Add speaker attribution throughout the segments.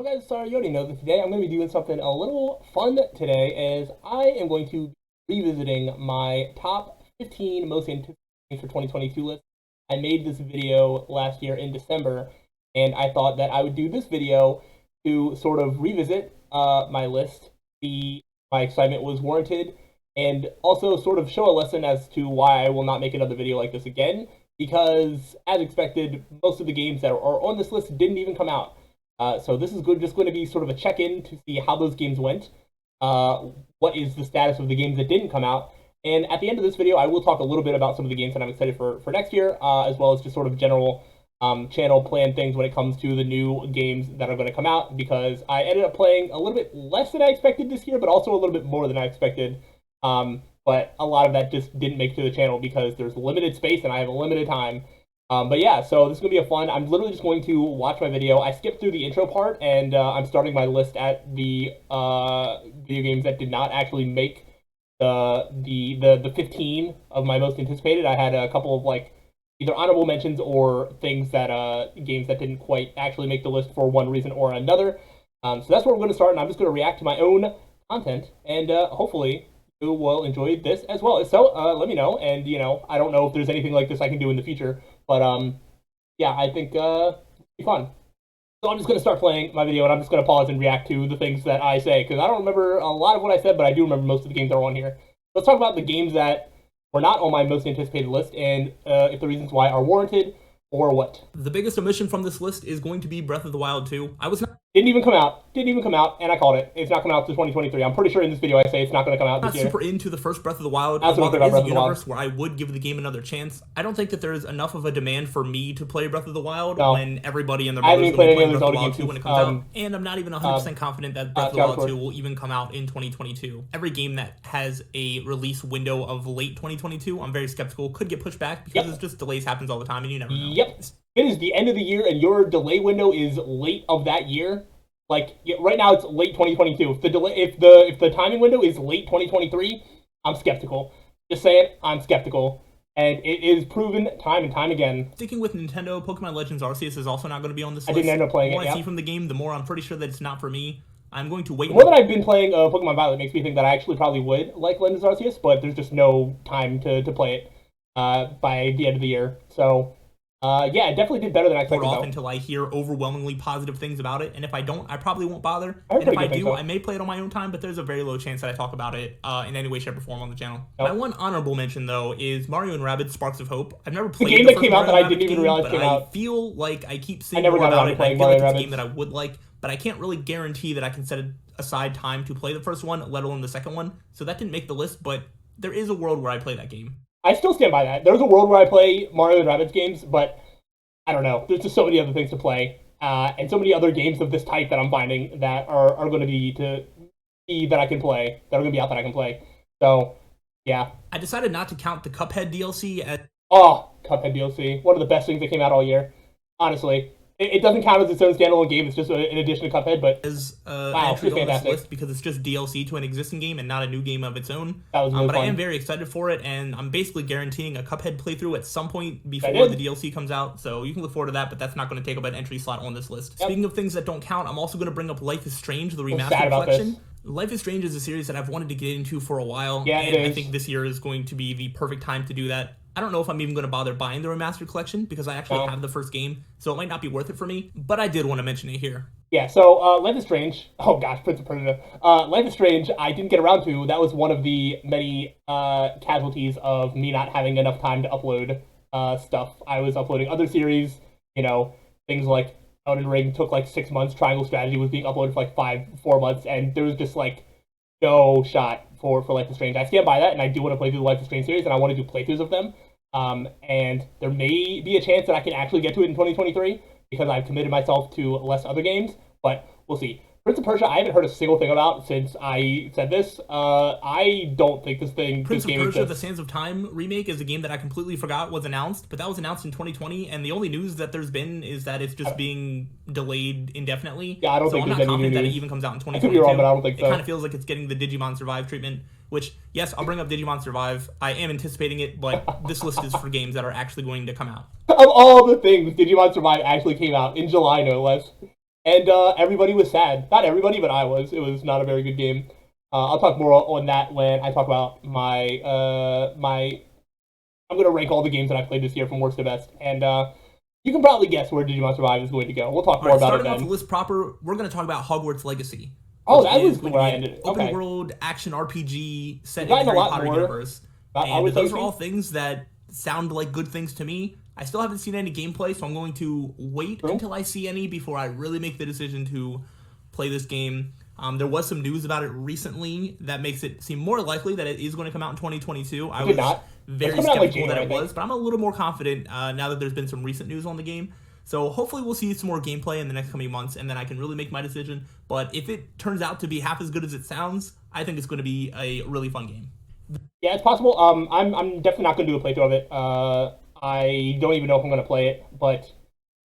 Speaker 1: So guys, sorry, you already know that today I'm going to be doing something a little fun today as I am going to be revisiting my top 15 most anticipated games for 2022 list. I made this video last year in December, and I thought that I would do this video to sort of revisit my list. My excitement was warranted, and also sort of show a lesson as to why I will not make another video like this again, because as expected, most of the games that are on this list didn't even come out. So this is just going to be sort of a check-in to see how those games went, what is the status of the games that didn't come out, and at the end of this video, I will talk a little bit about some of the games that I'm excited for next year, as well as just sort of general channel plan things when it comes to the new games that are going to come out, because I ended up playing a little bit less than I expected this year, but also a little bit more than I expected. But a lot of that just didn't make it to the channel because there's limited space and I have a limited time. But yeah, so this is going to be a fun. I'm literally just going to watch my video. I skipped through the intro part, and I'm starting my list at the video games that did not actually make the 15 of my most anticipated. I had a couple of like either honorable mentions or things that games that didn't quite actually make the list for one reason or another. So that's where we're going to start, and I'm just going to react to my own content, and hopefully you will enjoy this as well. So let me know, and I don't know if there's anything like this I can do in the future. But yeah, I think it'll be fun. So I'm just going to start playing my video, and I'm just going to pause and react to the things that I say, because I don't remember a lot of what I said, but I do remember most of the games that are on here. Let's talk about the games that were not on my most anticipated list, and if the reasons why are warranted, or what.
Speaker 2: The biggest omission from this list is going to be Breath of the Wild 2.
Speaker 1: Didn't even come out, and I called it. It's not coming out to 2023. I'm pretty sure in this video I say it's not going to come out this year.
Speaker 2: I'm not super into the first Breath of the Wild.
Speaker 1: While there is a universe
Speaker 2: where I would give the game another chance, I don't think that there is enough of a demand for me to play Breath of the Wild when everybody and their mother is going to play Breath of the Wild 2 when it comes out. And I'm not even 100% confident that Breath of the Wild 2 will even come out in 2022. Every game that has a release window of late 2022, I'm very skeptical, could get pushed back because it's just delays happens all the time and you never know.
Speaker 1: Yep. It is the end of the year and your delay window is late of that year. Like right now, it's late 2022. If the timing window is late 2023, I'm skeptical. Just saying, I'm skeptical, and it is proven time and time again.
Speaker 2: Sticking with Nintendo, Pokemon Legends Arceus is also not going to be on this list.
Speaker 1: I didn't end up playing it.
Speaker 2: The more I see from the game, the more I'm pretty sure that it's not for me. I'm going to wait.
Speaker 1: The more that I've been playing Pokemon Violet makes me think that I actually probably would like Legends Arceus, but there's just no time to play it by the end of the year. So. Yeah, it definitely did better than I expected.
Speaker 2: Off until I hear overwhelmingly positive things about it, and if I don't, I probably won't bother. And if I do, I may play it on my own time, but there's a very low chance that I talk about it in any way, shape, or form on the channel. My one honorable mention, though, is Mario & Rabbids Sparks of Hope. I've never played
Speaker 1: the game that came out that I didn't even realize came out.
Speaker 2: I feel like I keep saying more about it. I feel like it's a game that I would like, but I can't really guarantee that I can set aside time to play the first one, let alone the second one. So that didn't make the list, but there is a world where I play that game.
Speaker 1: I still stand by that. There's a world where I play Mario & Rabbids games, but I don't know. There's just so many other things to play, and so many other games of this type that I'm finding that are going to be that I can play, that are going to be out that I can play. So, yeah.
Speaker 2: I decided not to count the Cuphead DLC as...
Speaker 1: Oh, Cuphead DLC. One of the best things that came out all year. Honestly. It doesn't count as its own standalone game. It's just an addition to Cuphead, but
Speaker 2: as entry on this list because it's just DLC to an existing game and not a new game of its own.
Speaker 1: That was really
Speaker 2: but
Speaker 1: fun.
Speaker 2: I am very excited for it, and I'm basically guaranteeing a Cuphead playthrough at some point before the DLC comes out. So you can look forward to that, but that's not going to take up an entry slot on this list. Yep. Speaking of things that don't count, I'm also going to bring up Life is Strange, the remastered collection. Life is Strange is a series that I've wanted to get into for a while, and I think this year is going to be the perfect time to do that. I don't know if I'm even going to bother buying the remastered collection because I actually have the first game, so it might not be worth it for me, but I did want to mention it here.
Speaker 1: Yeah, so Life is Strange, oh gosh, Prince of Persia. Life is Strange, I didn't get around to. That was one of the many casualties of me not having enough time to upload stuff. I was uploading other series, things like Elden Ring took like 6 months, Triangle Strategy was being uploaded for like 4 months, and there was just like no shot for Life is Strange. I stand by that, and I do want to play through the Life is Strange series, and I want to do playthroughs of them. And there may be a chance that I can actually get to it in 2023 because I've committed myself to less other games, but we'll see. Prince of Persia, I haven't heard a single thing about since I said this. I don't think this game
Speaker 2: Prince of Persia,
Speaker 1: exists.
Speaker 2: The Sands of Time remake is a game that I completely forgot was announced, but that was announced in 2020, and the only news that there's been is that it's just being delayed indefinitely.
Speaker 1: Yeah, I don't think
Speaker 2: I'm not confident that it even comes out in 2022.
Speaker 1: I could be wrong, but I don't think so.
Speaker 2: It kind of feels like it's getting the Digimon Survive treatment, which, yes, I'll bring up Digimon Survive. I am anticipating it, but this list is for games that are actually going to come out.
Speaker 1: Of all the things, Digimon Survive actually came out in July, no less. and everybody was sad. Not everybody, but I was. It was not a very good game. I'll talk more on that when I talk about my. I'm gonna rank all the games that I played this year from worst to best, and you can probably guess where Digimon Survive is going to go. We'll talk more about it then.
Speaker 2: Starting off the list proper, we're going to talk about Hogwarts Legacy.
Speaker 1: Oh, that was where I ended.
Speaker 2: Open world action RPG set in the Harry Potter universe. And those are all things that sound like good things to me. I still haven't seen any gameplay, so I'm going to wait until I see any before I really make the decision to play this game. There was some news about it recently that makes it seem more likely that it is going to come out in 2022. I was very skeptical that it was, but I'm a little more confident now that there's been some recent news on the game. So hopefully we'll see some more gameplay in the next coming months, and then I can really make my decision. But if it turns out to be half as good as it sounds, I think it's going to be a really fun game.
Speaker 1: Yeah, it's possible. I'm definitely not going to do a playthrough of it. I don't even know if I'm going to play it, but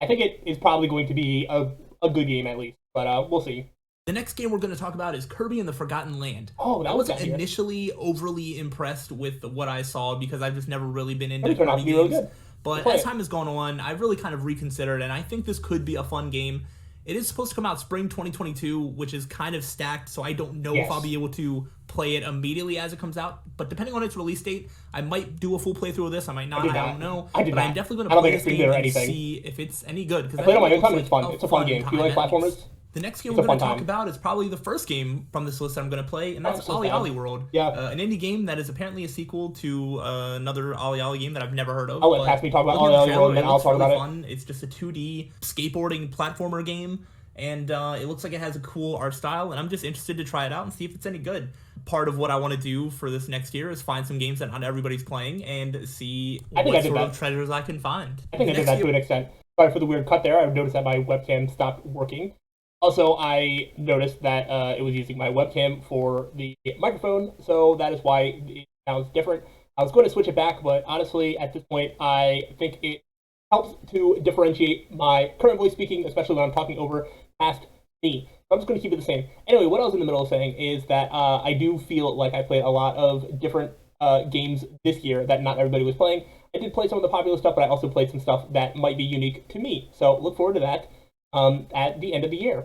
Speaker 1: I think it is probably going to be a good game at least. But we'll see.
Speaker 2: The next game we're going to talk about is Kirby and the Forgotten Land.
Speaker 1: Oh, that was
Speaker 2: initially overly impressed with what I saw because I've just never really been into Kirby games. Really good. But as time has gone on, I've really kind of reconsidered, and I think this could be a fun game. It is supposed to come out spring 2022, which is kind of stacked, so I don't know if I'll be able to play it immediately as it comes out. But depending on its release date, I might do a full playthrough of this. I might not. I don't know. But I'm definitely going to play this game and see if it's any good.
Speaker 1: I played it on my own time. It's fun. It's a fun game. Do you like platformers?
Speaker 2: The next game we're going to talk about is probably the first game from this list that I'm going to play, and that's Ollie World.
Speaker 1: Yeah.
Speaker 2: An indie game that is apparently a sequel to another Ollie game that I've never heard of.
Speaker 1: I'll let Pasmi talk about Ollie World, and then I'll talk about it.
Speaker 2: It's just a 2D skateboarding platformer game, and it looks like it has a cool art style, and I'm just interested to try it out and see if it's any good. Part of what I want to do for this next year is find some games that not everybody's playing and see what sort of treasures I can find.
Speaker 1: I think I did that to an extent. Sorry for the weird cut there. I've noticed that my webcam stopped working. Also, I noticed that it was using my webcam for the microphone, so that is why it sounds different. I was going to switch it back, but honestly, at this point, I think it helps to differentiate my current voice speaking, especially when I'm talking over past me. So I'm just going to keep it the same. Anyway, what I was in the middle of saying is that I do feel like I played a lot of different games this year that not everybody was playing. I did play some of the popular stuff, but I also played some stuff that might be unique to me. So look forward to that at the end of the year.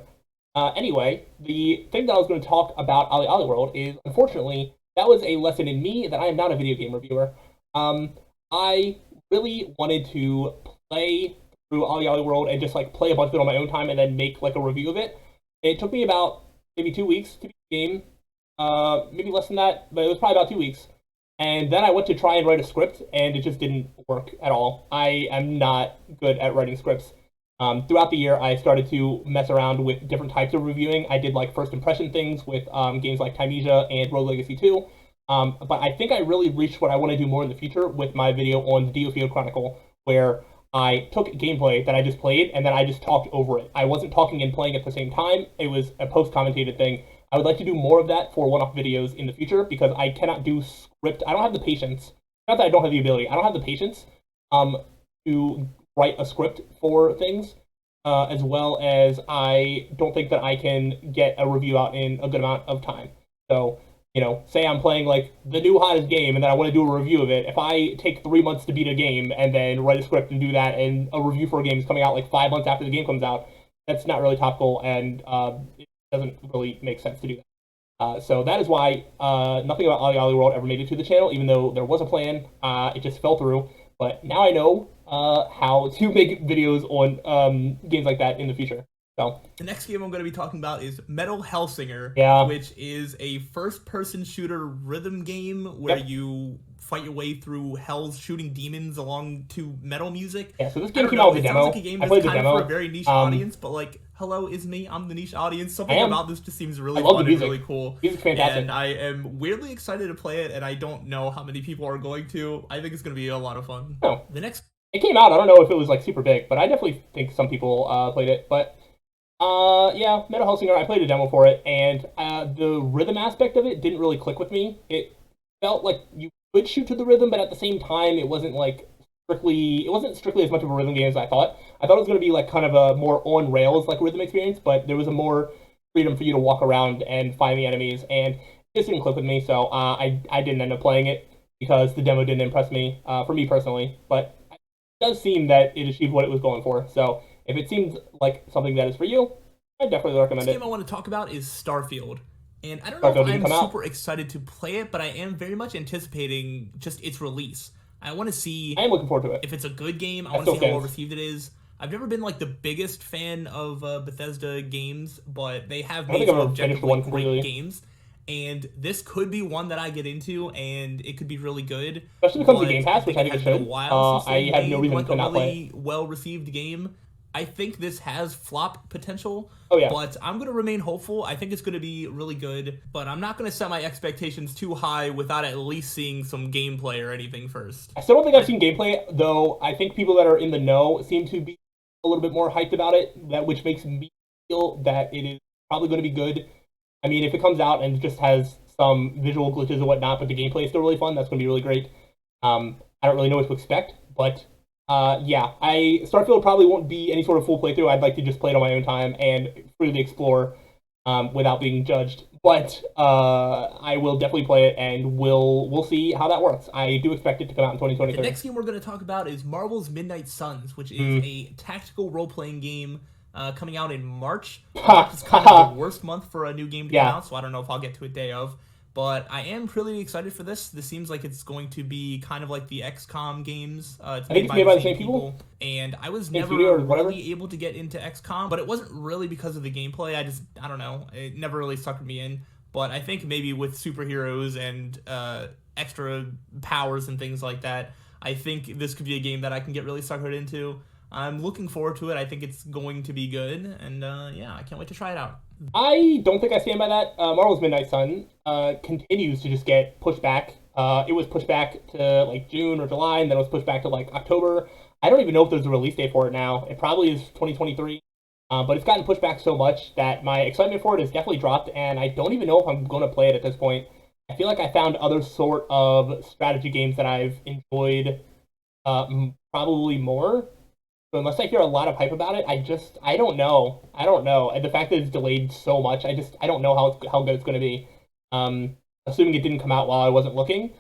Speaker 1: Anyway, the thing that I was going to talk about Ollie World is, unfortunately, that was a lesson in me that I am not a video game reviewer. I really wanted to play through Ollie World and just like play a bunch of it on my own time and then make like a review of it. It took me about maybe 2 weeks to beat the game, maybe less than that, but it was probably about 2 weeks. And then I went to try and write a script, and it just didn't work at all. I am not good at writing scripts. Throughout the year, I started to mess around with different types of reviewing. I did like first impression things with games like Tymesia and Rogue Legacy 2. But I think I really reached what I want to do more in the future with my video on the Starfield Chronicle, where I took gameplay that I just played and then I just talked over it. I wasn't talking and playing at the same time. It was a post-commentated thing. I would like to do more of that for one-off videos in the future because I cannot do script. I don't have the patience. Not that I don't have the ability. I don't have the patience to write a script for things, as well as I don't think that I can get a review out in a good amount of time. So, say I'm playing like the new hottest game and then I want to do a review of it. If I take 3 months to beat a game and then write a script and do that, and a review for a game is coming out like 5 months after the game comes out, that's not really topical, and it doesn't really make sense to do that. So that is why nothing about Ollie World ever made it to the channel, even though there was a plan. It just fell through. But now I know how to make videos on games like that in the future. So
Speaker 2: the next game I'm going to be talking about is Metal Hellsinger, which is a first-person shooter rhythm game where you fight your way through hells shooting demons along to metal music.
Speaker 1: Yeah, so this game came out with a demo.
Speaker 2: It sounds like a game that's kind of for a very niche audience, but like, hello, is me. I'm the niche audience. Something about this just seems really fun and really cool.
Speaker 1: Music's fantastic.
Speaker 2: And I am weirdly excited to play it, and I don't know how many people are going to. I think it's going to be a lot of fun.
Speaker 1: No.
Speaker 2: The next...
Speaker 1: It came out. I don't know if it was like super big, but I definitely think some people played it. But yeah, Metal Hellsinger, I played a demo for it, and the rhythm aspect of it didn't really click with me. It felt like you could shoot to the rhythm, but at the same time, it wasn't strictly as much of a rhythm game as I thought. I thought it was going to be like kind of a more on rails like rhythm experience, but there was a more freedom for you to walk around and find the enemies, and it just didn't click with me. So I didn't end up playing it because the demo didn't impress me, for me personally. But it does seem that it achieved what it was going for. So if it seems like something that is for you, I definitely recommend
Speaker 2: Next
Speaker 1: it.
Speaker 2: game I want to talk about is Starfield. And I don't
Speaker 1: Starfield
Speaker 2: know if
Speaker 1: didn't
Speaker 2: I'm
Speaker 1: come out.
Speaker 2: super excited to play it, but I am very much anticipating just its release. I want to see
Speaker 1: I am looking forward to it.
Speaker 2: if it's a good game. I
Speaker 1: That
Speaker 2: want to
Speaker 1: still
Speaker 2: see how well
Speaker 1: stands.
Speaker 2: received it is. I've never been like the biggest fan of Bethesda games, but they have
Speaker 1: I don't
Speaker 2: made
Speaker 1: think I've
Speaker 2: some
Speaker 1: ever finished
Speaker 2: objectively
Speaker 1: one
Speaker 2: great
Speaker 1: completely.
Speaker 2: games. And this could be one that I get into, and it could be really good.
Speaker 1: Especially because of the Game
Speaker 2: But I
Speaker 1: Pass, which
Speaker 2: think
Speaker 1: I
Speaker 2: it
Speaker 1: think it
Speaker 2: has been a
Speaker 1: should.
Speaker 2: while since they've
Speaker 1: I have no
Speaker 2: made
Speaker 1: reason
Speaker 2: like
Speaker 1: to
Speaker 2: a
Speaker 1: not play it.
Speaker 2: really well-received game. I think this has flop potential.
Speaker 1: Oh, yeah.
Speaker 2: But I'm going to remain hopeful. I think it's going to be really good, but I'm not going to set my expectations too high without at least seeing some gameplay or anything first.
Speaker 1: I still don't think I've seen gameplay, though. I think people that are in the know seem to be a little bit more hyped about it, which makes me feel that it is probably going to be good. I mean, if it comes out and just has some visual glitches and whatnot, but the gameplay is still really fun, that's going to be really great. I don't really know what to expect, but yeah, Starfield probably won't be any sort of full playthrough. I'd like to just play it on my own time and freely explore without being judged. But I will definitely play it, and we'll see how that works. I do expect it to come out in 2023.
Speaker 2: The next game we're going to talk about is Marvel's Midnight Suns, which is a tactical role-playing game coming out in March. March is kind of the worst month for a new game to come out, so I don't know if I'll get to it day of. But I am pretty excited for this. This seems like it's going to be kind of like the XCOM games.
Speaker 1: It's made by the same people.
Speaker 2: And I was never really able to get into XCOM, but it wasn't really because of the gameplay. I don't know. It never really sucked me in. But I think maybe with superheroes and extra powers and things like that, I think this could be a game that I can get really suckered into. I'm looking forward to it. I think it's going to be good. And yeah, I can't wait to try it out.
Speaker 1: I don't think I stand by that. Marvel's Midnight Sun continues to just get pushed back. It was pushed back to like June or July, and then it was pushed back to like October. I don't even know if there's a release date for it now. It probably is 2023. But it's gotten pushed back so much that my excitement for it has definitely dropped, and I don't even know if I'm going to play it at this point. I feel like I found other sort of strategy games that I've enjoyed probably more. So unless I hear a lot of hype about it, I don't know. I don't know. And the fact that it's delayed so much, I don't know how good it's going to be. Assuming it didn't come out while I wasn't looking,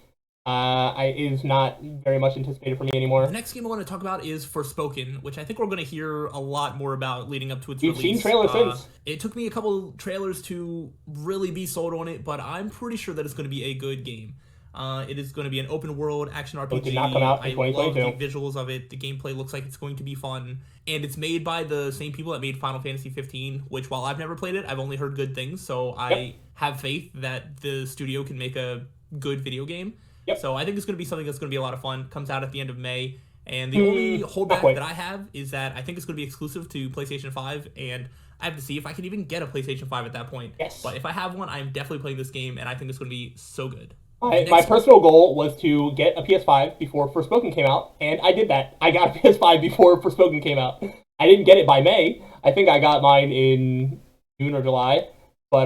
Speaker 1: it is not very much anticipated for me anymore.
Speaker 2: The next game I want to talk about is Forspoken, which I think we're going to hear a lot more about leading up to its
Speaker 1: We've
Speaker 2: release.
Speaker 1: Seen trailers since.
Speaker 2: It took me a couple trailers to really be sold on it, but I'm pretty sure that it's going to be a good game. It is going to be an open world action RPG.
Speaker 1: It did not come out in 2022.
Speaker 2: I love the visuals of it. The gameplay looks like it's going to be fun. And it's made by the same people that made Final Fantasy 15, which while I've never played it, I've only heard good things. So I have faith that the studio can make a good video game. So I think it's going to be something that's going to be a lot of fun. Comes out at the end of May. And the only holdback that I have is that I think it's going to be exclusive to PlayStation 5. And I have to see if I can even get a PlayStation 5 at that point.
Speaker 1: Yes.
Speaker 2: But if I have one, I'm definitely playing this game. And I think it's going to be so good.
Speaker 1: My personal goal was to get a PS5 before Forspoken came out, and I did that. I got a PS5 before Forspoken came out. I didn't get it by May. I think I got mine in June or July. But,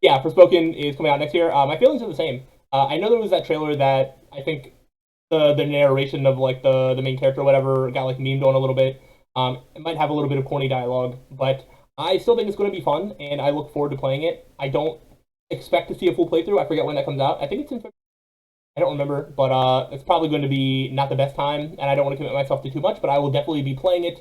Speaker 1: yeah, Forspoken is coming out next year. My feelings are the same. I know there was that trailer that I think the narration of, like, the main character or whatever got, like, memed on a little bit. It might have a little bit of corny dialogue, but I still think it's going to be fun, and I look forward to playing it. I don't expect to see a full playthrough. I forget when that comes out. I think it's in February. I don't remember, but it's probably going to be not the best time, and I don't want to commit myself to too much, but I will definitely be playing it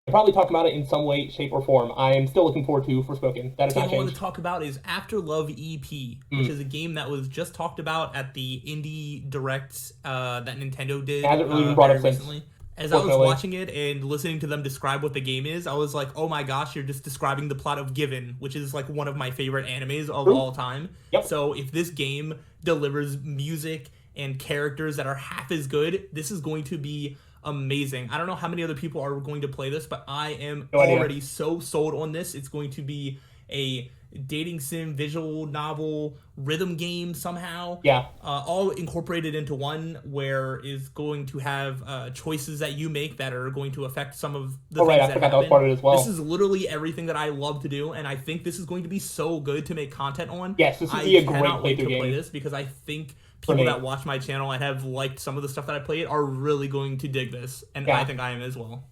Speaker 1: and probably talk about it in some way, shape, or form. I am still looking forward to Forspoken. That is not changed.
Speaker 2: The game I want to talk about is After Love EP, which is a game that was just talked about at the Indie Direct that Nintendo did.
Speaker 1: It hasn't really been brought up
Speaker 2: recently. As I was watching it and listening to them describe what the game is, I was like, oh my gosh, you're just describing the plot of Given, which is like one of my favorite animes of all time. So if this game delivers music and characters that are half as good, this is going to be amazing. I don't know how many other people are going to play this, but I am already so sold on this. It's going to be a dating sim, visual novel, rhythm game somehow. All incorporated into one, where is going to have choices that you make that are going to affect some of the things that happen.
Speaker 1: That was part of it as well.
Speaker 2: This is literally everything that I love to do, and I think this is going to be so good to make content on.
Speaker 1: Yes, this would be a great
Speaker 2: playthrough game. Play this because I think people that watch my channel and have liked some of the stuff that I played are really going to dig this, and I think I am as well.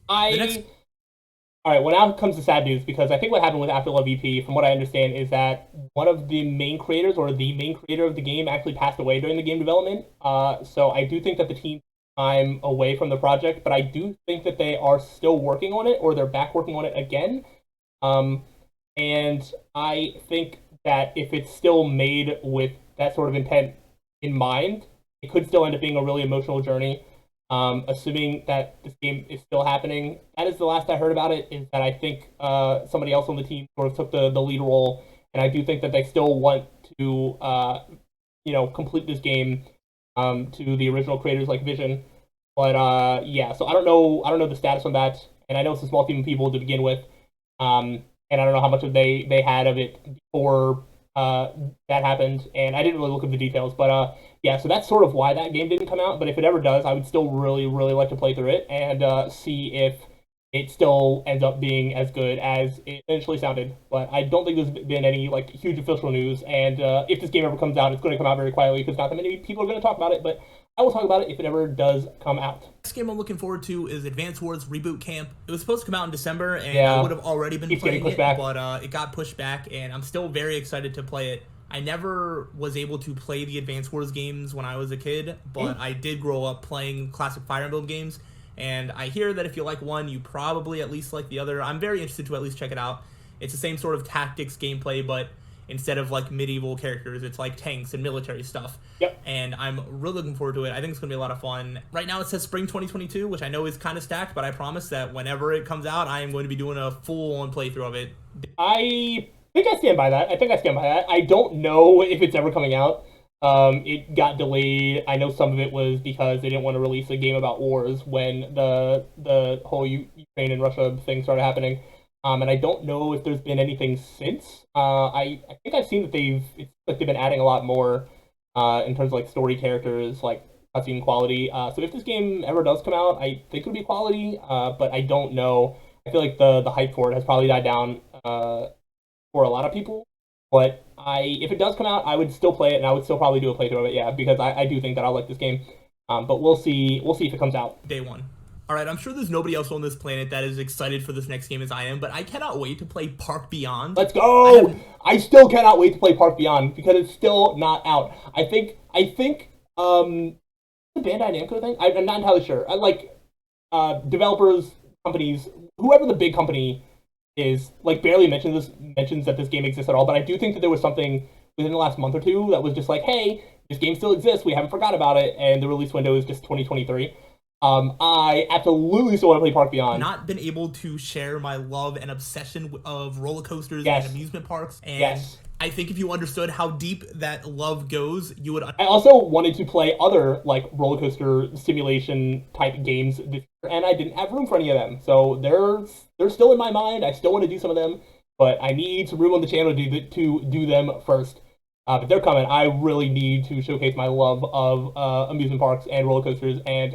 Speaker 1: All right, well, now comes the sad news, because I think what happened with After Love EP, from what I understand, is that one of the main creators, or the main creator of the game, actually passed away during the game development. So I do think that the team time away from the project, but I do think that they are still working on it, or they're back working on it again. And I think that if it's still made with that sort of intent in mind, it could still end up being a really emotional journey. Assuming that this game is still happening. That is the last I heard about it, is that I think somebody else on the team sort of took the lead role, and I do think that they still want to complete this game to the original creators like vision. But yeah, so I don't know the status on that, and I know it's a small team of people to begin with. And I don't know how much of they had of it before that happened, and I didn't really look at the details. But yeah, so that's sort of why that game didn't come out. But if it ever does, I would still really, really like to play through it and see if it still ends up being as good as it initially sounded. But I don't think there's been any like huge official news. And if this game ever comes out, it's going to come out very quietly because not that many people are going to talk about it. But I will talk about it if it ever does come out.
Speaker 2: Next game I'm looking forward to is Advance Wars Reboot Camp. It was supposed to come out in December, and I would have already been playing it, but it got pushed back, and I'm still very excited to play it. I never was able to play the Advance Wars games when I was a kid, but I did grow up playing classic Fire Emblem games, and I hear that if you like one, you probably at least like the other. I'm very interested to at least check it out. It's the same sort of tactics gameplay, but instead of like medieval characters, it's like tanks and military stuff.
Speaker 1: Yep.
Speaker 2: And I'm really looking forward to it. I think it's going to be a lot of fun. Right now it says spring 2022, which I know is kind of stacked, but I promise that whenever it comes out, I am going to be doing a full-on playthrough of it.
Speaker 1: I think I stand by that. I don't know if it's ever coming out. It got delayed. I know some of it was because they didn't want to release a game about wars when the whole Ukraine and Russia thing started happening. And I don't know if there's been anything since. I think I've seen that they've been adding a lot more in terms of like story characters, like cutscene quality. So if this game ever does come out, I think it'll be quality. But I don't know. I feel like the hype for it has probably died down for a lot of people. But if it does come out, I would still play it, and I would still probably do a playthrough of it. Yeah, because I do think that I'll like this game. But we'll see. We'll see if it comes out
Speaker 2: day one. All right, I'm sure there's nobody else on this planet that is excited for this next game as I am, but I cannot wait to play Park Beyond.
Speaker 1: Let's go! I still cannot wait to play Park Beyond because it's still not out. I think the Bandai Namco thing. I'm not entirely sure. Developers, companies, whoever the big company is, like barely mentions that this game exists at all. But I do think that there was something within the last month or two that was just like, hey, this game still exists. We haven't forgot about it, and the release window is just 2023. I absolutely still want to play Park Beyond.
Speaker 2: Not been able to share my love and obsession of roller coasters and amusement parks, and I think if you understood how deep that love goes, you would.
Speaker 1: I also wanted to play other like roller coaster simulation type games this year, and I didn't have room for any of them. So they're still in my mind. I still want to do some of them, but I need some room on the channel to do them first. But they're coming. I really need to showcase my love of amusement parks and roller coasters and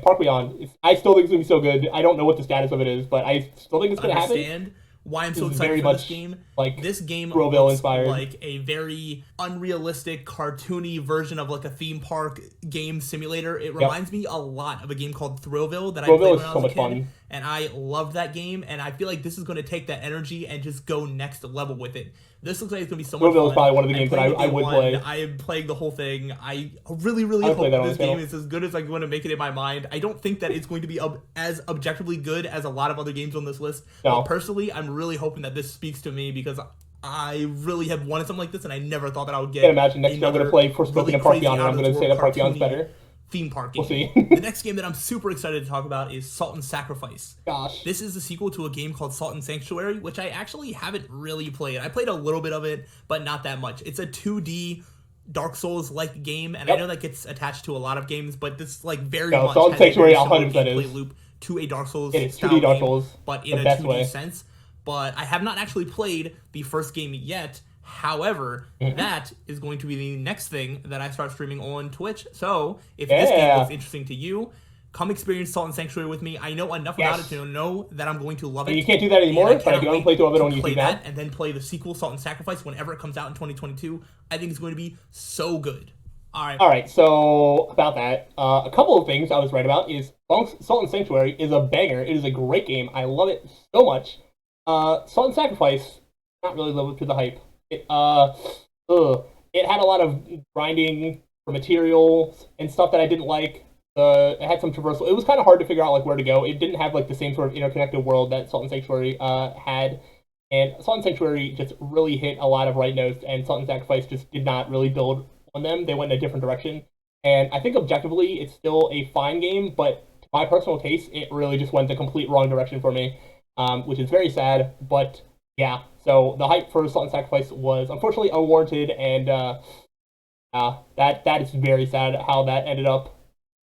Speaker 1: Park Beyond. I still think it's going to be so good. I don't know what the status of it is, but I still think it's going to happen.
Speaker 2: Understand why I'm so excited for this game.
Speaker 1: Like
Speaker 2: this game
Speaker 1: looks
Speaker 2: inspired. Like a very unrealistic, cartoony version of like a theme park game simulator. It reminds me a lot of a game called Thrillville that I played when I was a kid. Fun. And I loved that game, and I feel like this is going to take that energy and just go next level with it. This looks like it's going to be so much fun.
Speaker 1: Thrillville is probably one of the games that I would play.
Speaker 2: I am playing the whole thing. I really, really hope this game is as good as I'm going to make it in my mind. I don't think that it's going to be as objectively good as a lot of other games on this list. No. But personally, I'm really hoping that this speaks to me because I really have wanted something like this, and I never thought that I would get.
Speaker 1: I can imagine next year I'm going to play Forspoken and Park Beyond, and I'm going to say that Park Beyond's better.
Speaker 2: Theme park game.
Speaker 1: We'll see.
Speaker 2: The next game that I'm super excited to talk about is Salt and Sacrifice.
Speaker 1: Gosh.
Speaker 2: This is the sequel to a game called Salt and Sanctuary, which I actually haven't really played. I played a little bit of it, but not that much. It's a 2D Dark Souls-like game, and I know that gets attached to a lot of games, but this like very much
Speaker 1: Salt and Sanctuary 100%
Speaker 2: gameplay loop to a Dark Souls
Speaker 1: it is 2D Dark Souls,
Speaker 2: but in a 2D sense. But I have not actually played the first game yet. However, that is going to be the next thing that I start streaming on Twitch. So, if this game looks interesting to you, come experience Salt and Sanctuary with me. I know enough about it to know that I'm going to love it.
Speaker 1: And you can't do that anymore, but I do want to play through of it on YouTube now.
Speaker 2: And then play the sequel, Salt and Sacrifice, whenever it comes out in 2022. I think it's going to be so good. All right, so about that, a couple of things I was right about is Salt and Sanctuary is a banger. It is a great game. I love it so much. Salt and Sacrifice, not really live up to the hype. It had a lot of grinding for materials and stuff that I didn't like. It had some traversal. It was kind of hard to figure out like where to go. It didn't have like the same sort of interconnected world that Salt and Sanctuary had.
Speaker 1: And Salt and Sanctuary just really hit a lot of right notes, and Salt and Sacrifice just did not really build on them. They went in a different direction. And I think objectively, it's still a fine game, but to my personal taste, it really just went the complete wrong direction for me, which is very sad. But yeah, so the hype for Salt and Sacrifice was unfortunately unwarranted, and that is very sad how that ended up.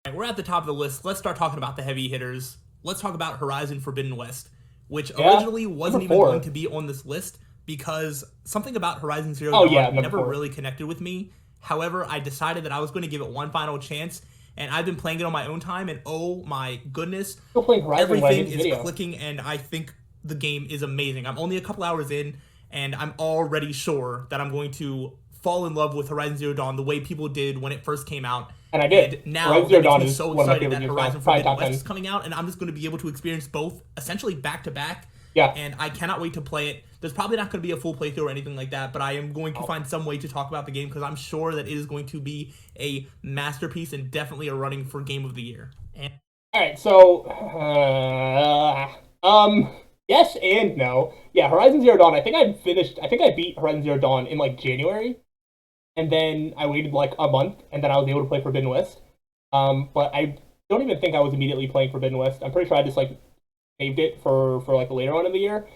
Speaker 2: Right, we're at the top of the list. Let's start talking about the heavy hitters. Let's talk about Horizon Forbidden West, which originally wasn't even going to be on this list because something about Horizon Zero Dawn never really connected with me. However, I decided that I was going to give it one final chance, and I've been playing it on my own time, and oh my goodness, everything is clicking, and I think the game is amazing. I'm only a couple hours in, and I'm already sure that I'm going to fall in love with Horizon Zero Dawn the way people did when it first came out.
Speaker 1: And I did.
Speaker 2: And now it makes me so excited that Horizon Forbidden West is coming out, and I'm just going to be able to experience both essentially back to back.
Speaker 1: Yeah.
Speaker 2: And I cannot wait to play it. There's probably not going to be a full playthrough or anything like that, but I am going to find some way to talk about the game because I'm sure that it is going to be a masterpiece and definitely a running for Game of the Year. And
Speaker 1: all right, so yes and no. Yeah, Horizon Zero Dawn. I think I beat Horizon Zero Dawn in like January. And then I waited like a month, and then I was able to play Forbidden West. But I don't even think I was immediately playing Forbidden West. I'm pretty sure I just like saved it for like later on in the year.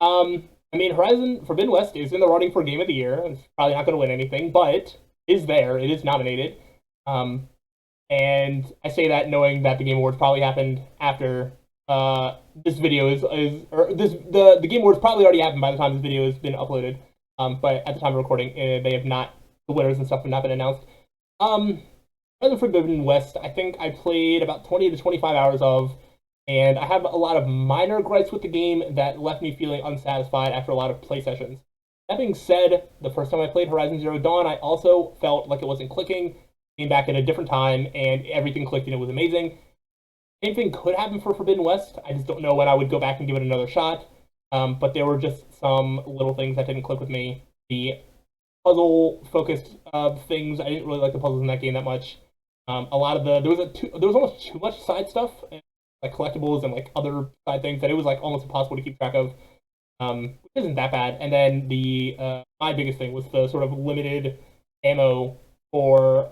Speaker 1: I mean, Horizon Forbidden West is in the running for Game of the Year. It's probably not going to win anything, but is there. It is nominated. And I say that knowing that the Game Awards probably happened after this video the Game Awards probably already happened by the time this video has been uploaded. But at the time of recording, the winners and stuff have not been announced. Horizon Forbidden West, I think I played about 20 to 25 hours of, and I have a lot of minor gripes with the game that left me feeling unsatisfied after a lot of play sessions. That being said, the first time I played Horizon Zero Dawn, I also felt like it wasn't clicking, came back at a different time, and everything clicked and it was amazing. Same thing could happen for Forbidden West. I just don't know when I would go back and give it another shot. But there were just some little things that didn't click with me. The puzzle-focused things, I didn't really like the puzzles in that game that much. A lot of there was almost too much side stuff, like collectibles and like other side things that it was like almost impossible to keep track of, which isn't that bad. And then my biggest thing was the sort of limited ammo for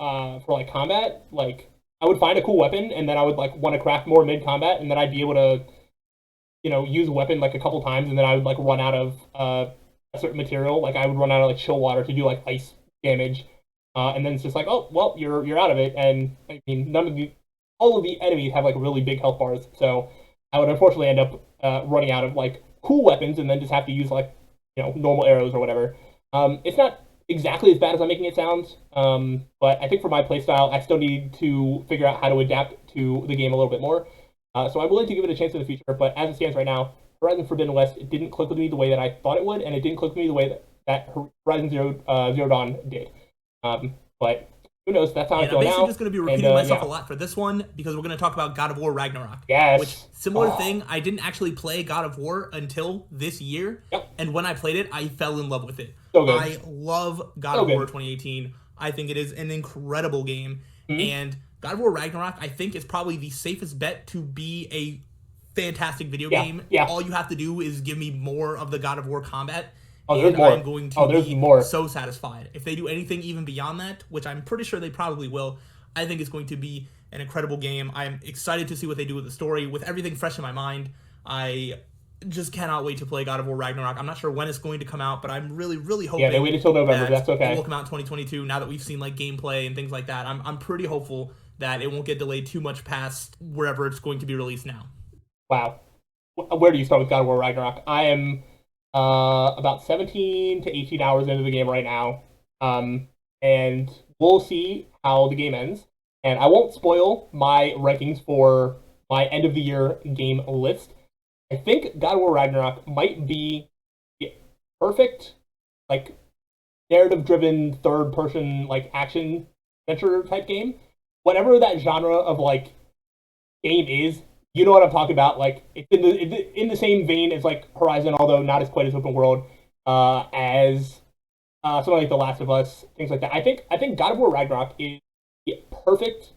Speaker 1: like combat. Like I would find a cool weapon and then I would like want to craft more mid-combat, and then I'd be able to use a weapon like a couple times, and then I would like run out of a certain material. Like I would run out of like chill water to do like ice damage, and then it's just like, oh well, you're out of it. And I mean, all of the enemies have like really big health bars, so I would unfortunately end up running out of like cool weapons, and then just have to use like normal arrows or whatever. It's not exactly as bad as I'm making it sound, but I think for my playstyle, I still need to figure out how to adapt to the game a little bit more. So I'm willing to give it a chance in the future, but as it stands right now, Horizon Forbidden West, it didn't click with me the way that I thought it would, and it didn't click with me the way that Horizon Zero Dawn did. But who knows? That's how I feel now.
Speaker 2: I'm basically just going to be repeating myself a lot for this one because we're going to talk about God of War Ragnarok.
Speaker 1: Yes.
Speaker 2: Which, similar thing, I didn't actually play God of War until this year, and when I played it, I fell in love with it.
Speaker 1: So good.
Speaker 2: I love God of War 2018. I think it is an incredible game, and God of War Ragnarok, I think, is probably the safest bet to be a fantastic video game.
Speaker 1: Yeah.
Speaker 2: All you have to do is give me more of the God of War combat,
Speaker 1: there's more.
Speaker 2: I'm going to be so satisfied. If they do anything even beyond that, which I'm pretty sure they probably will, I think it's going to be an incredible game. I'm excited to see what they do with the story. With everything fresh in my mind, I just cannot wait to play God of War Ragnarok. I'm not sure when it's going to come out, but I'm really, really hoping.
Speaker 1: Yeah, they waited till November. That's okay.
Speaker 2: It will come out in 2022. Now that we've seen like gameplay and things like that, I'm pretty hopeful that it won't get delayed too much past wherever it's going to be released now.
Speaker 1: Wow. Where do you start with God of War Ragnarok? I am about 17 to 18 hours into the game right now, and we'll see how the game ends. And I won't spoil my rankings for my end of the year game list. I think God of War Ragnarok might be the perfect, like, narrative-driven, third-person, like, action adventure type game. Whatever that genre of like game is, you know what I'm talking about. Like it's in the same vein as like Horizon, although not as quite as open world as something like The Last of Us, things like that. I think God of War Ragnarok is perfect.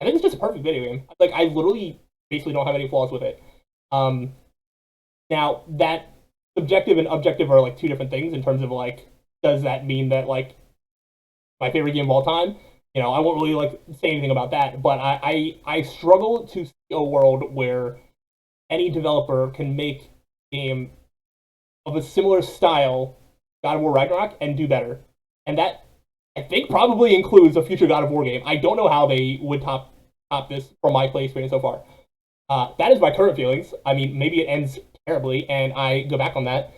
Speaker 1: I think it's just a perfect video game. Like I literally basically don't have any flaws with it. Now that subjective and objective are like two different things in terms of like, does that mean that like my favorite game of all time? You know, I won't really like say anything about that, but I struggle to see a world where any developer can make a game of a similar style, God of War Ragnarok, and do better. And that, I think, probably includes a future God of War game. I don't know how they would top this from my play experience so far. That is my current feelings. I mean, maybe it ends terribly, and I go back on that.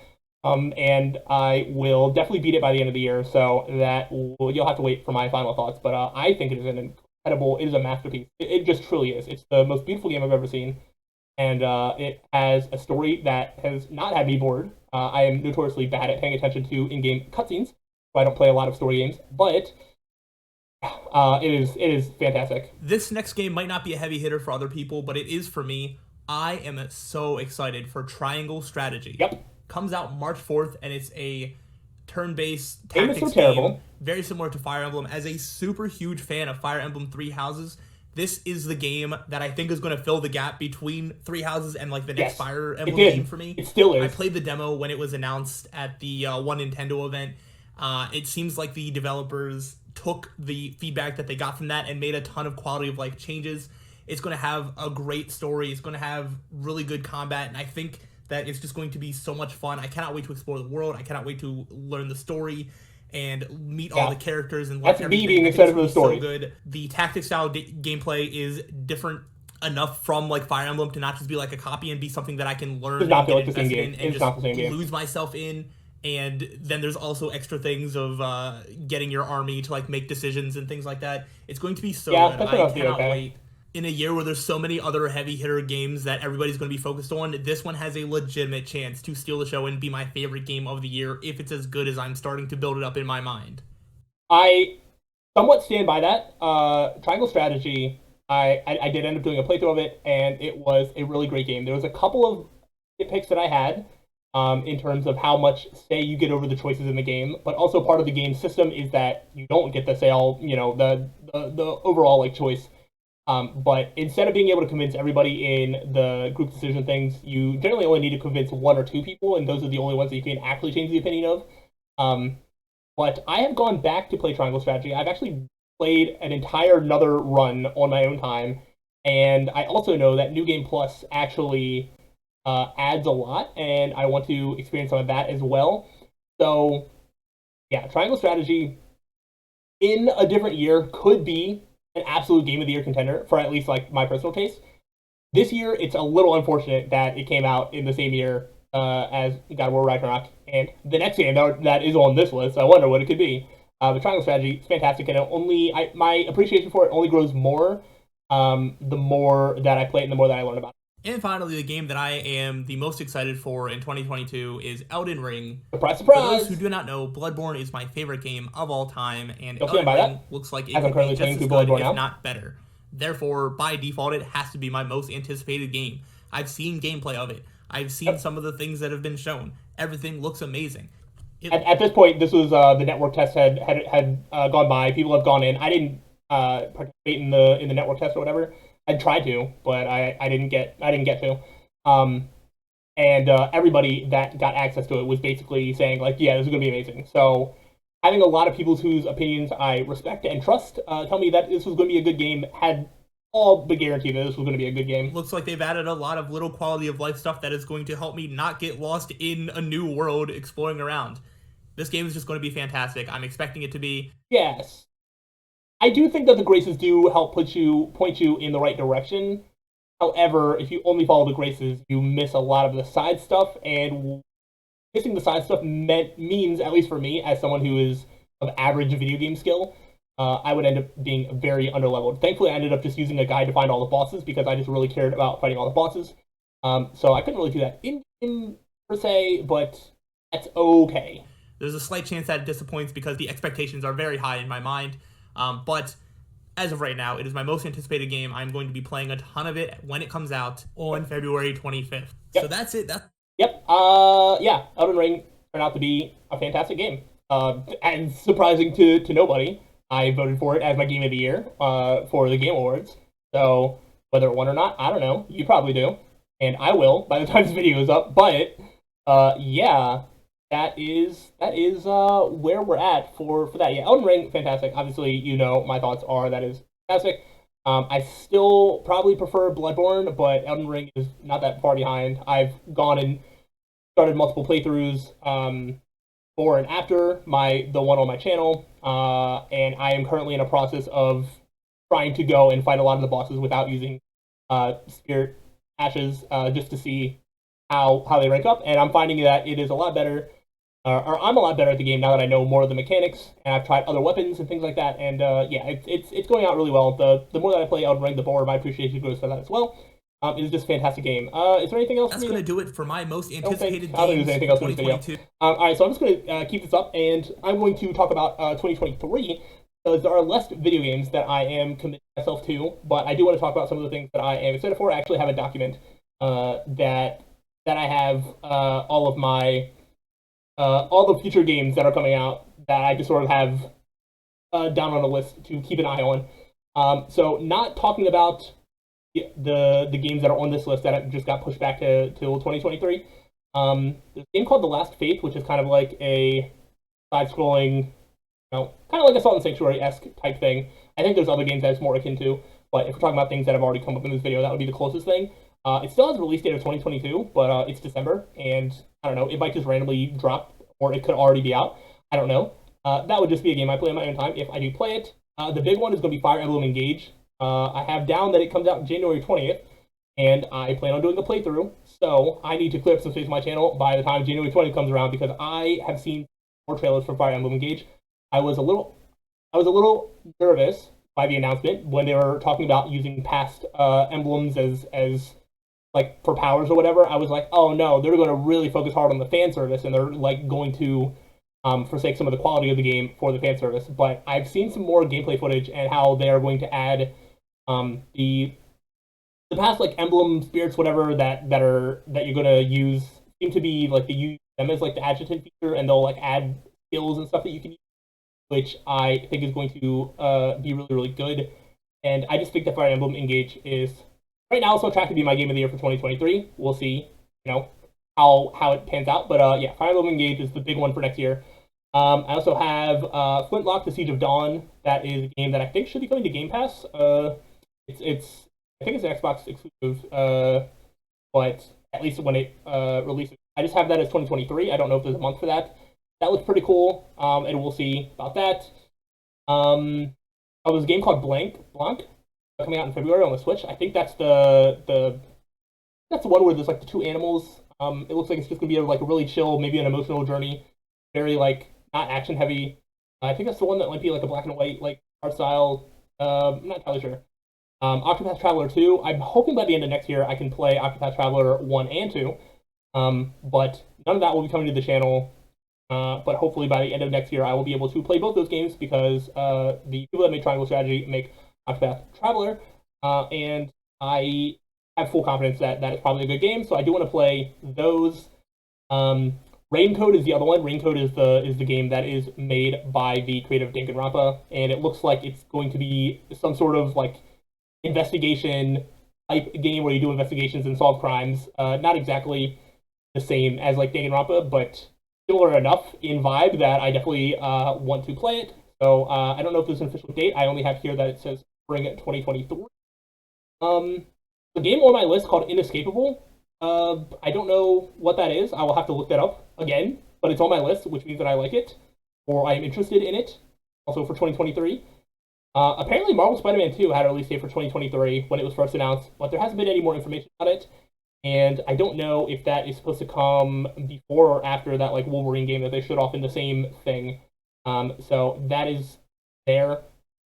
Speaker 1: And I will definitely beat it by the end of the year, so that you'll have to wait for my final thoughts. But I think it is an incredible, it is a masterpiece. It just truly is. It's the most beautiful game I've ever seen, and it has a story that has not had me bored. I am notoriously bad at paying attention to in-game cutscenes, so I don't play a lot of story games, but it is fantastic.
Speaker 2: This next game might not be a heavy hitter for other people, but it is for me. I am so excited for Triangle Strategy.
Speaker 1: Yep.
Speaker 2: Comes out March 4th, and it's a turn-based
Speaker 1: Game is
Speaker 2: tactics
Speaker 1: so terrible.
Speaker 2: game, very similar to Fire Emblem. As a super huge fan of Fire Emblem Three Houses, this is the game that I think is going to fill the gap between Three Houses and like the next Fire Emblem game for me.
Speaker 1: It still is.
Speaker 2: I played the demo when it was announced at the One Nintendo event. It seems like the developers took the feedback that they got from that and made a ton of quality of life changes. It's going to have a great story. It's going to have really good combat, and I think that it's just going to be so much fun. I cannot wait to explore the world. I cannot wait to learn the story and meet all the characters and
Speaker 1: that's me being excited for the story.
Speaker 2: So good. The tactic style gameplay is different enough from like Fire Emblem to not just be like a copy and be something that I can learn.
Speaker 1: It's not
Speaker 2: and
Speaker 1: like the same game.
Speaker 2: And
Speaker 1: it's not the same game.
Speaker 2: Lose myself in. And then there's also extra things of getting your army to like make decisions and things like that. It's going to be so good. I cannot wait. In a year where there's so many other heavy hitter games that everybody's going to be focused on, this one has a legitimate chance to steal the show and be my favorite game of the year if it's as good as I'm starting to build it up in my mind.
Speaker 1: I somewhat stand by that. Triangle Strategy, I did end up doing a playthrough of it, and it was a really great game. There was a couple of nitpicks that I had in terms of how much say you get over the choices in the game, but also part of the game system is that you don't get to say all, you know, the overall like choice. But instead of being able to convince everybody in the group decision things, you generally only need to convince one or two people, and those are the only ones that you can actually change the opinion of. But I have gone back to play Triangle Strategy. I've actually played an entire another run on my own time, and I also know that New Game Plus actually adds a lot, and I want to experience some of that as well. So, yeah, Triangle Strategy in a different year could be an absolute game of the year contender for at least like my personal taste. This year, it's a little unfortunate that it came out in the same year as God of War Ragnarok, and the next game that is on this list, I wonder what it could be. The Triangle Strategy is fantastic, and my appreciation for it only grows more the more that I play it and the more that I learn about it.
Speaker 2: And finally, the game that I am the most excited for in 2022 is Elden Ring.
Speaker 1: Surprise, surprise!
Speaker 2: For those who do not know, Bloodborne is my favorite game of all time, and
Speaker 1: Elden
Speaker 2: Ring looks like it could be just as good,
Speaker 1: Bloodborne
Speaker 2: if not better. Therefore, by default, it has to be my most anticipated game. I've seen gameplay of it. I've seen some of the things that have been shown. Everything looks amazing.
Speaker 1: At this point, this was the network test had gone by. People have gone in. I didn't participate in the network test or whatever. I tried to, but I didn't get to. And everybody that got access to it was basically saying like, yeah, this is gonna be amazing. So having a lot of people whose opinions I respect and trust tell me that this was going to be a good game had all but guaranteed that this was going to be a good game.
Speaker 2: Looks like they've added a lot of little quality of life stuff that is going to help me not get lost in a new world exploring around. This game is just going to be fantastic. I'm expecting it to be.
Speaker 1: Yes. I do think that the graces do help point you in the right direction. However, if you only follow the graces, you miss a lot of the side stuff, and missing the side stuff means, at least for me, as someone who is of average video game skill, I would end up being very underleveled. Thankfully, I ended up just using a guide to find all the bosses because I just really cared about fighting all the bosses. So I couldn't really do that in per se, but that's okay.
Speaker 2: There's a slight chance that it disappoints because the expectations are very high in my mind. But as of right now, it is my most anticipated game. I'm going to be playing a ton of it when it comes out on February 25th. Yep. So that's it.
Speaker 1: Yep. Yeah, Elden Ring turned out to be a fantastic game. And surprising to nobody, I voted for it as my game of the year for the Game Awards. So whether it won or not, I don't know. You probably do. And I will by the time this video is up. But Yeah, that is where we're at for that. Yeah, Elden Ring, fantastic. Obviously, you know my thoughts are that is fantastic. I still probably prefer Bloodborne, but Elden Ring is not that far behind. I've gone and started multiple playthroughs before and after the one on my channel, and I am currently in a process of trying to go and fight a lot of the bosses without using spirit ashes, just to see how they rank up. And I'm finding that it is a lot better, or I'm a lot better at the game now that I know more of the mechanics, and I've tried other weapons and things like that. And yeah, it's going out really well. The more that I play Elden Ring, the more my appreciation grows for that as well. It is just a fantastic game. Is there anything else?
Speaker 2: That's going to do it for my most anticipated
Speaker 1: I don't think
Speaker 2: games
Speaker 1: there's anything
Speaker 2: for
Speaker 1: else in this video.
Speaker 2: 2022.
Speaker 1: All right, so I'm just going to keep this up, and I'm going to talk about 2023. Because there are less video games that I am committing myself to, but I do want to talk about some of the things that I am excited for. I actually have a document that I have all of my all the future games that are coming out that I just sort of have down on a list to keep an eye on. So not talking about the games that are on this list that just got pushed back to till 2023. There's a game called The Last Faith, which is kind of like a side-scrolling, kind of like a Salt and Sanctuary-esque type thing. I think there's other games that it's more akin to, but if we're talking about things that have already come up in this video, that would be the closest thing. It still has a release date of 2022, but it's December, and I don't know, it might just randomly drop, or it could already be out. I don't know. That would just be a game I play in my own time if I do play it. The big one is going to be Fire Emblem Engage. I have down that it comes out January 20th, and I plan on doing a playthrough, so I need to clear up some space on my channel by the time January 20th comes around, because I have seen more trailers for Fire Emblem Engage. I was a little nervous by the announcement when they were talking about using past emblems as like for powers or whatever. I was like, oh no, they're going to really focus hard on the fan service, and they're like going to forsake some of the quality of the game for the fan service. But I've seen some more gameplay footage and how they are going to add the past like emblem spirits, whatever that you're going to use seem to be like they use them as like the adjutant feature, and they'll like add skills and stuff that you can use, which I think is going to be really, really good. And I just think that Fire Emblem Engage is right now also tracked to be my game of the year for 2023. We'll see, how it pans out. But yeah, Fire Emblem Engage is the big one for next year. I also have Flintlock: The Siege of Dawn. That is a game that I think should be coming to Game Pass. It's I think it's an Xbox exclusive, but at least when it releases, I just have that as 2023. I don't know if there's a month for that. That looks pretty cool, and we'll see about that. There was a game called Blanc coming out in February on the Switch. I think that's the one where there's like the two animals. It looks like it's just gonna be like a really chill, maybe an emotional journey, very like not action heavy. I think that's the one that might be like a black and white like art style. I'm not entirely sure. Octopath Traveler 2. I'm hoping by the end of next year I can play Octopath Traveler 1 and 2. But none of that will be coming to the channel. But hopefully by the end of next year I will be able to play both those games, because the people that make Triangle Strategy make Octopath Traveler, and I have full confidence that that is probably a good game. So I do want to play those. Raincode is the other one. Raincode is the game that is made by the creative Danganronpa, and it looks like it's going to be some sort of like investigation type game where you do investigations and solve crimes. Not exactly the same as like Danganronpa, but similar enough in vibe that I definitely want to play it. So I don't know if there's an official date. I only have here that it says spring 2023. The game on my list called Inescapable. I don't know what that is. I will have to look that up again, but it's on my list, which means that I like it, or I am interested in it. Also for 2023. Apparently, Marvel Spider-Man 2 had a release date for 2023 when it was first announced, but there hasn't been any more information about it. And I don't know if that is supposed to come before or after that like Wolverine game that they showed off in the same thing. So that is there. A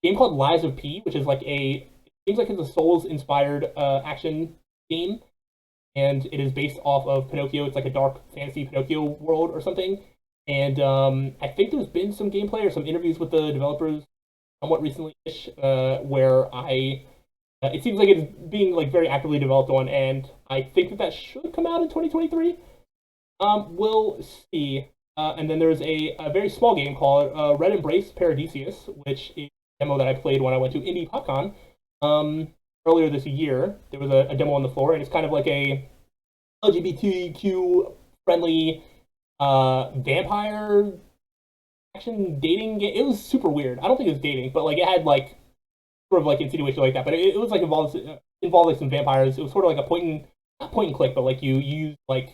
Speaker 1: game called Lies of P, which is like seems like it's a Souls-inspired action game, and it is based off of Pinocchio. It's like a dark fantasy Pinocchio world or something. And I think there's been some gameplay or some interviews with the developers somewhat recently-ish, where it seems like it's being like very actively developed on, and I think that should come out in 2023. We'll see. And then there's a very small game called Red Embrace Paradisius, which is a demo that I played when I went to Indie PopCon earlier this year. There was a demo on the floor, and it's kind of like a LGBTQ friendly vampire action dating game. It was super weird. I don't think it was dating, but like it had like sort of like insinuation like that. But it was like involved like some vampires. It was sort of like a not point and click, but like you use like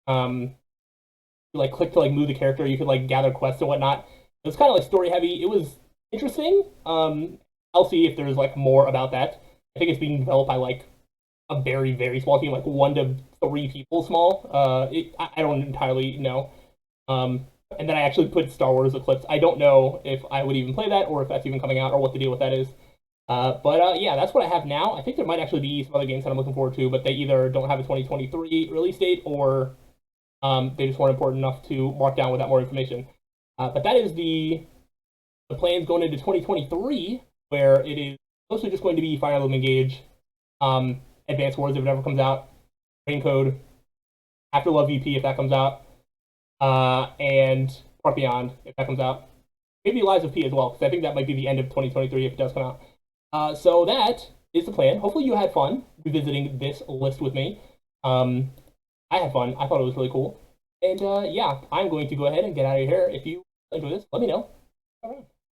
Speaker 1: you like click to like move the character. You could like gather quests and whatnot. It was kind of like story heavy. It was interesting. I'll see if there's like more about that. I think it's being developed by like a very very small team, like 1 to 3 people small. I don't entirely know. And then I actually put Star Wars Eclipse. I don't know if I would even play that or if that's even coming out or what the deal with that is. But yeah, that's what I have now. I think there might actually be some other games that I'm looking forward to, but they either don't have a 2023 release date or they just weren't important enough to mark down without more information. But that is the plans going into 2023, where it is mostly just going to be Fire Emblem Engage, Advanced Wars if it ever comes out, Rain Code, After Love VP if that comes out, and Far Beyond if that comes out. Maybe Lies of P as well, because I think that might be the end of 2023 if it does come out. So that is the plan. Hopefully you had fun revisiting this list with me. I had fun. I thought it was really cool. And yeah, I'm going to go ahead and get out of here. If you enjoy this, let me know. All right.